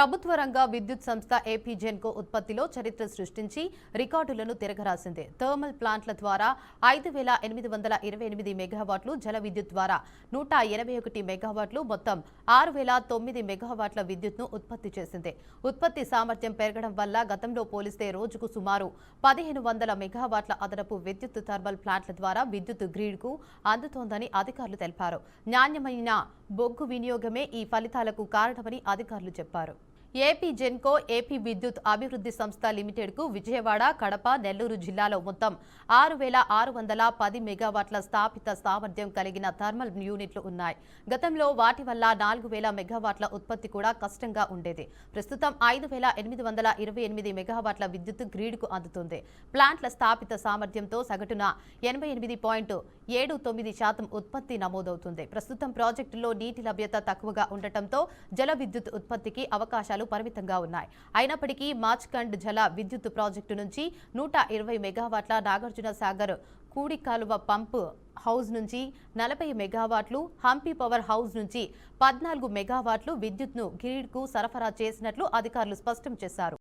ప్రభుత్వ రంగ విద్యుత్ సంస్థ ఏపీ జెన్కో ఉత్పత్తిలో చరిత్ర సృష్టించి రికార్డులను తిరగరాసింది. థర్మల్ ప్లాంట్ల ద్వారా 5,828 మెగావాట్లు, జల విద్యుత్ ద్వారా 181 మెగావాట్లు, మొత్తం 6,009 మెగావాట్ల విద్యుత్ను ఉత్పత్తి చేసింది. ఉత్పత్తి సామర్థ్యం పెరగడం వల్ల గతంలో పోలిస్తే రోజుకు సుమారు 1,500 మెగావాట్ల అదనపు విద్యుత్ థర్మల్ ప్లాంట్ల ద్వారా విద్యుత్ గ్రిడ్కు అందుతోందని అధికారులు తెలిపారు. నాణ్యమైన బొగ్గు వినియోగమే ఈ ఫలితాలకు కారణమని అధికారులు చెప్పారు. ఏపీ జెన్కో ఏపీ విద్యుత్ అభివృద్ధి సంస్థ లిమిటెడ్కు విజయవాడ, కడప, నెల్లూరు జిల్లాలో మొత్తం 6,610 మెగావాట్ల స్థాపిత సామర్థ్యం కలిగిన థర్మల్ యూనిట్లు ఉన్నాయి. గతంలో వాటి వల్ల 4,000 మెగావాట్ల ఉత్పత్తి కూడా కష్టంగా ఉండేది. ప్రస్తుతం 5,828 మెగావాట్ల విద్యుత్ గ్రిడ్కు అందుతుంది. ప్లాంట్ల స్థాపిత సామర్థ్యంతో సగటున 88.79% ఉత్పత్తి నమోదవుతుంది. ప్రస్తుతం ప్రాజెక్టులో నీటి లభ్యత తక్కువగా ఉండటంతో జల విద్యుత్ ఉత్పత్తికి అవకాశాలు పరిమితంగా ఉన్నాయి. అయినప్పటికీ మాచ్కండ్ జల విద్యుత్ ప్రాజెక్టు నుంచి 120 మెగావాట్ల, నాగార్జున సాగర్ కూడి కాలువ పంప్ హౌస్ నుంచి 40 మెగావాట్లు, హంపి పవర్ హౌస్ నుంచి 14 మెగావాట్లు విద్యుత్ను గ్రిడ్కు సరఫరా చేసినట్లు అధికారులు స్పష్టం చేశారు.